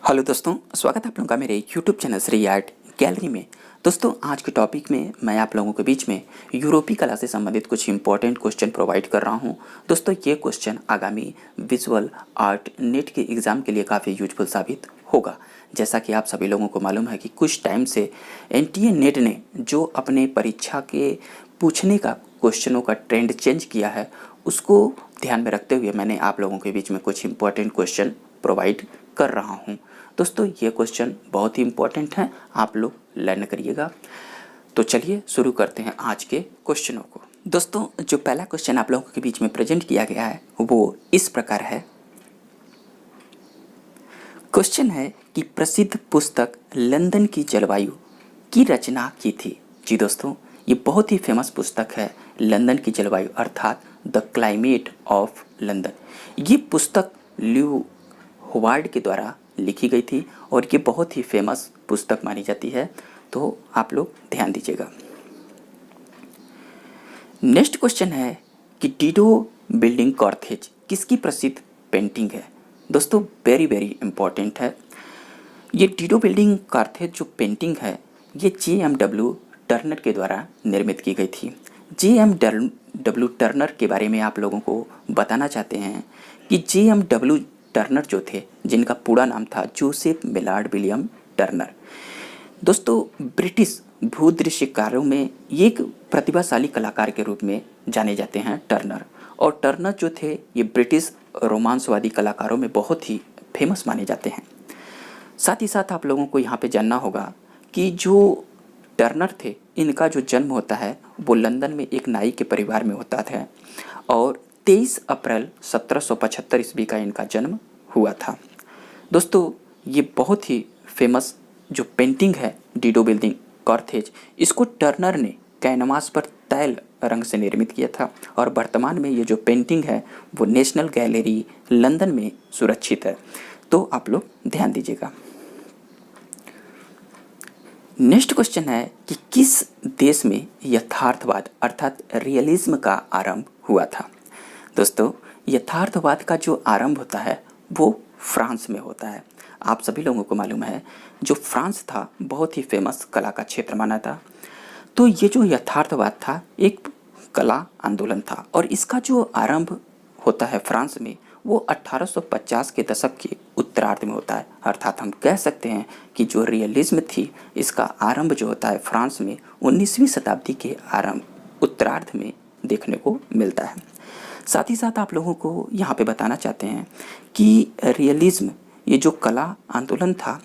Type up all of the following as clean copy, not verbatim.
Hello दोस्तों, स्वागत है आप लोगों का मेरे YouTube channel Shri art gallery में। दोस्तों, आज के टॉपिक में मैं आप लोगों के बीच में यूरोपीय कला से संबंधित कुछ इंपॉर्टेंट क्वेश्चन प्रोवाइड कर रहा हूं। दोस्तों, ये क्वेश्चन आगामी विजुअल आर्ट नेट के एग्ज़ाम के लिए काफ़ी यूजफुल साबित होगा। जैसा कि आप सभी लोगों को मालूम है कि कुछ टाइम से एनटीए नेट ने जो अपने परीक्षा के पूछने का क्वेश्चनों का ट्रेंड चेंज किया है, उसको ध्यान में रखते हुए मैंने आप लोगों के बीच में कुछ इंपॉर्टेंट क्वेश्चन प्रोवाइड कर रहा हूं। दोस्तों, ये क्वेश्चन बहुत ही इंपॉर्टेंट हैं, आप लोग लर्न करिएगा। तो चलिए शुरू करते हैं आज के क्वेश्चनों को। दोस्तों, जो पहला क्वेश्चन आप लोगों के बीच में प्रेजेंट किया गया है वो इस प्रकार है। क्वेश्चन है कि प्रसिद्ध पुस्तक लंदन की जलवायु की रचना की थी। जी दोस्तों, ये बहुत ही फेमस पुस्तक है लंदन की जलवायु अर्थात द क्लाइमेट ऑफ लंदन। ये पुस्तक ल्यू होवार्ड के द्वारा लिखी गई थी और ये बहुत ही फेमस पुस्तक मानी जाती है, तो आप लोग ध्यान दीजिएगा। नेक्स्ट क्वेश्चन है कि डिडो बिल्डिंग कॉर्थेज किसकी प्रसिद्ध पेंटिंग है। दोस्तों, वेरी वेरी इंपॉर्टेंट है। ये डिडो बिल्डिंग कॉर्थेज जो पेंटिंग है ये JMW टर्नर के द्वारा निर्मित की गई थी। JMW टर्नर के बारे में आप लोगों को बताना चाहते हैं कि JMW टर्नर जो थे, जिनका पूरा नाम था जोसेफ मिलार्ड विलियम टर्नर। दोस्तों, ब्रिटिश भूदृश्यकारों में एक प्रतिभाशाली कलाकार के रूप में जाने जाते हैं टर्नर। और टर्नर जो थे ये ब्रिटिश रोमांसवादी कलाकारों में बहुत ही फेमस माने जाते हैं। साथ ही साथ आप लोगों को यहाँ पे जानना होगा कि जो टर्नर थे, इनका जो जन्म होता है वो लंदन में एक नाई के परिवार में होता था और 23 अप्रैल 1775 ईस्वी का इनका जन्म हुआ था। दोस्तों, ये बहुत ही फेमस जो पेंटिंग है डिडो बिल्डिंग कॉर्थेज, इसको टर्नर ने कैनवास पर तैल रंग से निर्मित किया था और वर्तमान में ये जो पेंटिंग है वो नेशनल गैलरी लंदन में सुरक्षित है, तो आप लोग ध्यान दीजिएगा। नेक्स्ट क्वेश्चन है कि किस देश में यथार्थवाद अर्थात रियलिज्म का आरंभ हुआ था। दोस्तों, यथार्थवाद का जो आरंभ होता है वो फ्रांस में होता है। आप सभी लोगों को मालूम है जो फ्रांस था बहुत ही फेमस कला का क्षेत्र माना था। तो ये जो यथार्थवाद था एक कला आंदोलन था और इसका जो आरंभ होता है फ्रांस में वो 1850 के दशक के उत्तरार्ध में होता है। अर्थात हम कह सकते हैं कि जो रियलिज्म थी इसका आरंभ जो होता है फ्रांस में 19वीं शताब्दी के आरंभ उत्तरार्ध में देखने को मिलता है। साथ ही साथ आप लोगों को यहाँ पे बताना चाहते हैं कि रियलिज्म ये जो कला आंदोलन था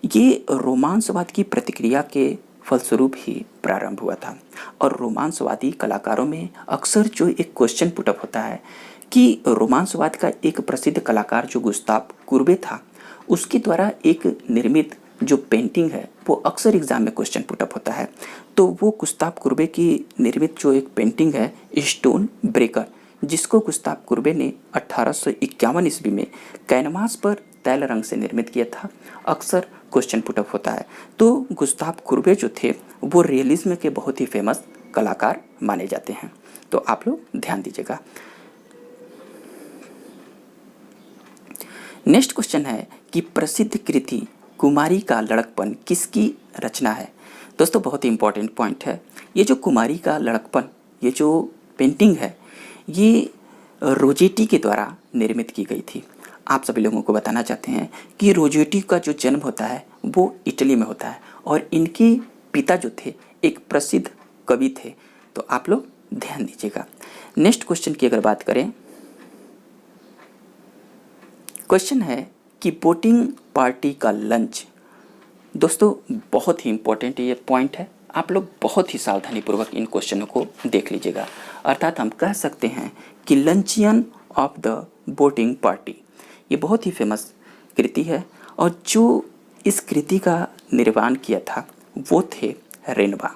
ये रोमांसवाद की प्रतिक्रिया के फलस्वरूप ही प्रारंभ हुआ था। और रोमांसवादी कलाकारों में अक्सर जो एक क्वेश्चन पुटअप होता है कि रोमांसवाद का एक प्रसिद्ध कलाकार जो गुस्ताव कुर्बे था, उसके द्वारा एक निर्मित जो पेंटिंग है वो अक्सर एग्जाम में क्वेश्चन पुटअप होता है। तो वो गुस्ताव कुर्बे की निर्मित जो एक पेंटिंग है स्टोन ब्रेकर, जिसको गुस्ताव कुर्बे ने 1851 ईस्वी में कैनवास पर तैल रंग से निर्मित किया था, अक्सर क्वेश्चन पुटअप होता है। तो गुस्ताव कुर्बे जो थे वो रियलिज्म के बहुत ही फेमस कलाकार माने जाते हैं, तो आप लोग ध्यान दीजिएगा। नेक्स्ट क्वेश्चन है कि प्रसिद्ध कृति कुमारी का लड़कपन किसकी रचना है। दोस्तों, बहुत ही इंपॉर्टेंट पॉइंट है। ये जो कुमारी का लड़कपन ये जो पेंटिंग है ये रोजेटी के द्वारा निर्मित की गई थी। आप सभी लोगों को बताना चाहते हैं कि रोजेटी का जो जन्म होता है वो इटली में होता है और इनके पिता जो थे एक प्रसिद्ध कवि थे, तो आप लोग ध्यान दीजिएगा। नेक्स्ट क्वेश्चन की अगर बात करें, क्वेश्चन है कि बोटिंग पार्टी का लंच। दोस्तों, बहुत ही इंपॉर्टेंट ये पॉइंट है, आप लोग बहुत ही सावधानीपूर्वक इन क्वेश्चनों को देख लीजिएगा। अर्थात हम कह सकते हैं कि लंचियन ऑफ द बोटिंग पार्टी ये बहुत ही फेमस कृति है और जो इस कृति का निर्माण किया था वो थे रेनवा।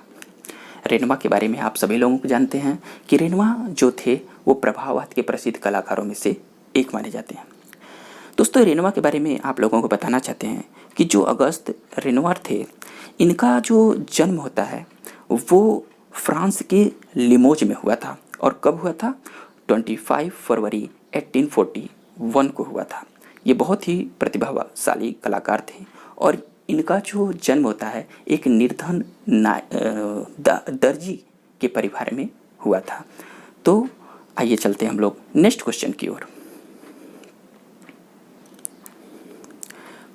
रेनवा के बारे में आप सभी लोगों को जानते हैं कि रेनवा जो थे वो प्रभाववाद के प्रसिद्ध कलाकारों में से एक माने जाते हैं। दोस्तों, रेनवा के बारे में आप लोगों को बताना चाहते हैं कि जो अगस्त रेनवार थे, इनका जो जन्म होता है वो फ्रांस के लिमोज में हुआ था। और कब हुआ था? 25 फरवरी 1841 को हुआ था। ये बहुत ही प्रतिभाशाली कलाकार थे और इनका जो जन्म होता है एक निर्धन दर्जी के परिवार में हुआ था। तो आइए चलते हैं हम लोग नेक्स्ट क्वेश्चन की ओर।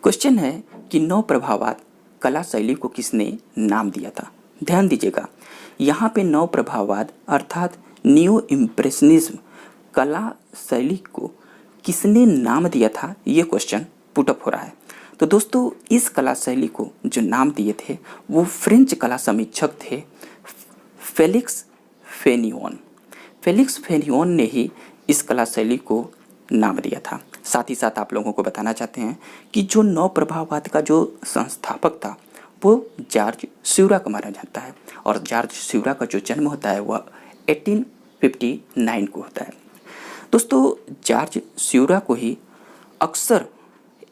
क्वेश्चन है कि नव प्रभाववाद कला शैली को किसने नाम दिया था। ध्यान दीजिएगा, यहाँ पे नव प्रभाववाद अर्थात न्यू इम्प्रेशनिज्म कला शैली को किसने नाम दिया था, ये क्वेश्चन पुटअप हो रहा है। तो दोस्तों इस कला शैली को जो नाम दिए थे वो फ्रेंच कला समीक्षक थे फेलिक्स फेनियोन। फेलिक्स फेनियोन ने ही इस कला शैली को नाम दिया था। साथ ही साथ आप लोगों को बताना चाहते हैं कि जो नव प्रभाववाद का जो संस्थापक था वो जॉर्ज स्यूराक माना जाता है और जॉर्ज स्यूराक का जो जन्म होता है वह 1859 को होता है। दोस्तों जॉर्ज स्यूराक को ही अक्सर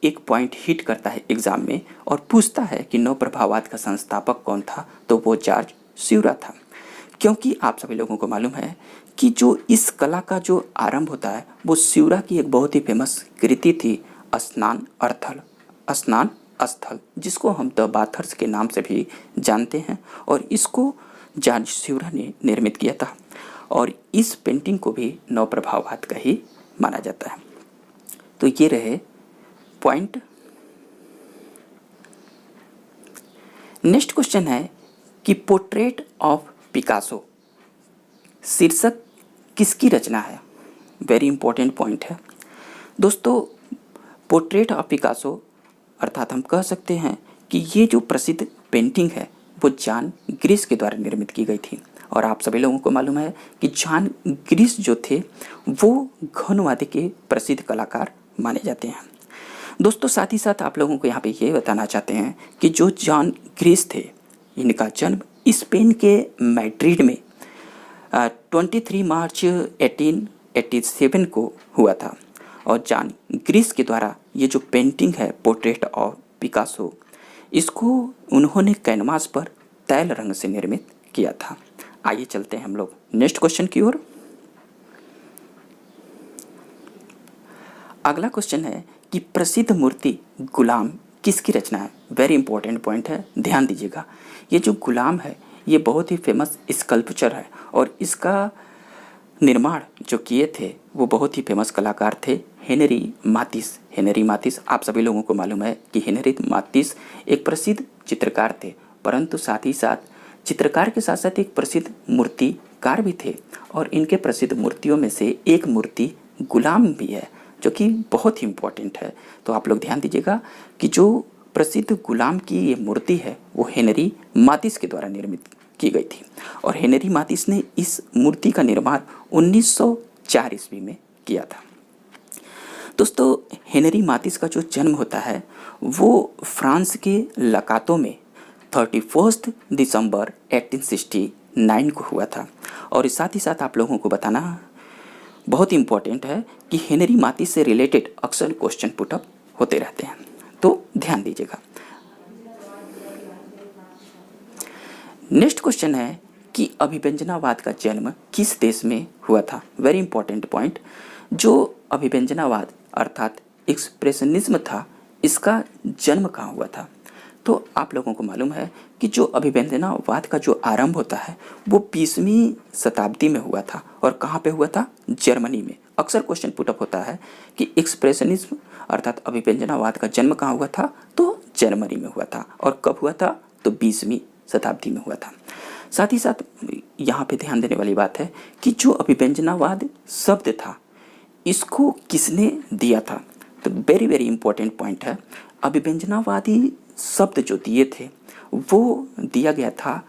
एक पॉइंट हिट करता है एग्जाम में और पूछता है कि नव प्रभाववाद का संस्थापक कौन था, तो वो जॉर्ज स्यूराक था। क्योंकि आप सभी लोगों को मालूम है कि जो इस कला का जो आरंभ होता है वो स्यूराक की एक बहुत ही फेमस कृति थी स्नान स्थल, जिसको हम द बाथर्स के नाम से भी जानते हैं और इसको जॉर्ज स्यूराक ने निर्मित किया था और इस पेंटिंग को भी नव प्रभाववाद का ही माना जाता है। तो ये रहे पॉइंट। नेक्स्ट क्वेश्चन है कि पोर्ट्रेट ऑफ पिकासो शीर्षक किसकी रचना है। वेरी इंपॉर्टेंट पॉइंट है दोस्तों। पोर्ट्रेट ऑफ पिकासो अर्थात हम कह सकते हैं कि ये जो प्रसिद्ध पेंटिंग है वो जॉन ग्रिस के द्वारा निर्मित की गई थी और आप सभी लोगों को मालूम है कि जॉन ग्रिस जो थे वो घनवाद्य के प्रसिद्ध कलाकार माने जाते हैं। दोस्तों साथ ही साथ आप लोगों को यहाँ पे ये बताना चाहते हैं कि जो जॉन ग्रिस थे इनका जन्म स्पेन के मैड्रिड में 23 मार्च 1887 को हुआ था और जॉन ग्रिस के द्वारा ये जो पेंटिंग है पोर्ट्रेट ऑफ पिकासो इसको उन्होंने कैनवास पर तैल रंग से निर्मित किया था। आइए चलते हैं हम लोग नेक्स्ट क्वेश्चन की ओर। अगला क्वेश्चन है कि प्रसिद्ध मूर्ति गुलाम किसकी रचना है। वेरी इंपॉर्टेंट पॉइंट है, ध्यान दीजिएगा। ये जो गुलाम है ये बहुत ही फेमस स्कल्पचर है और इसका निर्माण जो किए थे वो बहुत ही फेमस कलाकार थे हेनरी मातिस। हेनरी मातिस आप सभी लोगों को मालूम है कि हेनरी मातिस एक प्रसिद्ध चित्रकार थे, परंतु साथ ही साथ चित्रकार के साथ साथ एक प्रसिद्ध मूर्तिकार भी थे और इनके प्रसिद्ध मूर्तियों में से एक मूर्ति गुलाम भी है जो कि बहुत ही इम्पोर्टेंट है। तो आप लोग ध्यान दीजिएगा कि जो प्रसिद्ध गुलाम की ये मूर्ति है वो हेनरी मातिस के द्वारा निर्मित की गई थी और हेनरी मातिस ने इस मूर्ति का निर्माण 1904 ईस्वी में किया था। दोस्तों हेनरी मातिस का जो जन्म होता है वो फ्रांस के लकातो में 31 दिसंबर 1869 को हुआ था और साथ ही साथ आप लोगों को बताना बहुत इम्पोर्टेंट है कि हेनरी मातिस से रिलेटेड अक्सर क्वेश्चन पुटअप होते रहते हैं, तो ध्यान दीजिएगा। नेक्स्ट क्वेश्चन है कि अभिव्यंजनावाद का जन्म किस देश में हुआ था। Very important point. जो अभिव्यंजनावाद अर्थात एक्सप्रेशनिज्म था इसका जन्म कहाँ हुआ था। तो आप लोगों को मालूम है कि जो अभिव्यंजनावाद का जो आरंभ होता है वो 20वीं शताब्दी में हुआ था और कहाँ पे हुआ था, जर्मनी में। अक्सर क्वेश्चन पुटअप होता है कि एक्सप्रेशनिज्म अर्थात अभिव्यंजनावाद का जन्म कहाँ हुआ था, तो जर्मनी में हुआ था और कब हुआ था, तो 20वीं शताब्दी में हुआ था। साथ ही साथ यहाँ पे ध्यान देने वाली बात है कि जो अभिव्यंजनावाद शब्द था इसको किसने दिया था। तो वेरी वेरी इंपॉर्टेंट पॉइंट है। अभिव्यंजनावादी शब्द जो दिए थे वो दिया गया था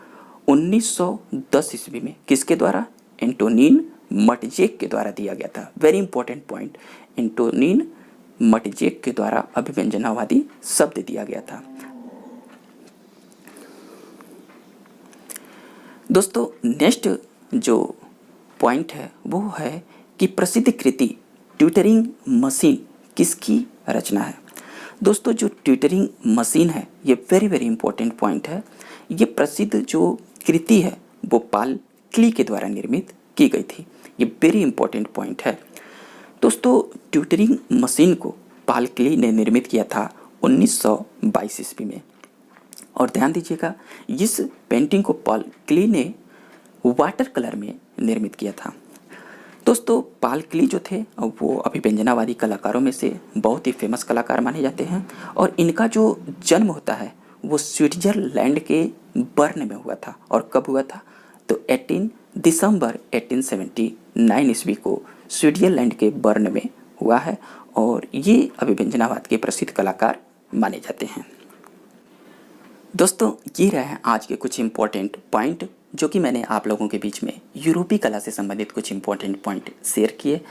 1910 ईस्वी में। किसके द्वारा, एंटोनिन मटजेक के द्वारा दिया गया था। वेरी इंपॉर्टेंट पॉइंट, एंटोनिन मटजेक के द्वारा अभिव्यंजनावादी शब्द दिया गया था। दोस्तों नेक्स्ट जो पॉइंट है वो है कि प्रसिद्ध कृति ट्यूटरिंग मशीन किसकी रचना है। दोस्तों जो ट्यूटरिंग मशीन है ये वेरी वेरी इंपॉर्टेंट पॉइंट है। ये प्रसिद्ध जो कृति है वो पाल क्ली के द्वारा निर्मित की गई थी। ये वेरी इंपॉर्टेंट पॉइंट है। दोस्तों ट्यूटरिंग मशीन को पॉल क्ली ने निर्मित किया था 1922 ईस्वी में। और ध्यान दीजिएगा, इस पेंटिंग को पॉल क्ली ने वाटर कलर में निर्मित किया था। दोस्तों, पॉल क्ली जो थे वो अभिव्यंजनावादी कलाकारों में से बहुत ही फेमस कलाकार माने जाते हैं और इनका जो जन्म होता है वो स्विट्जरलैंड के बर्न में हुआ था। और कब हुआ था? तो 18 दिसंबर 1879 ईस्वी को स्विट्जरलैंड के बर्न में हुआ है और ये अभिव्यंजनावाद के प्रसिद्ध कलाकार माने जाते हैं। दोस्तों, ये रहे हैं आज के कुछ इम्पोर्टेंट पॉइंट जो कि मैंने आप लोगों के बीच में यूरोपीय कला से संबंधित कुछ इम्पोर्टेंट पॉइंट शेयर किए।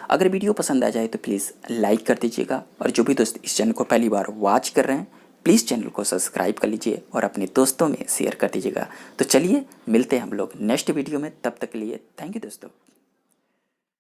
अगर वीडियो पसंद आ जाए तो प्लीज़ लाइक कर दीजिएगा और जो भी दोस्त इस चैनल को पहली बार वॉच कर रहे हैं प्लीज़ चैनल को सब्सक्राइब कर लीजिए और अपने दोस्तों में शेयर कर दीजिएगा। तो चलिए मिलते हैं हम लोग नेक्स्ट वीडियो में, तब तक के लिए थैंक यू दोस्तों।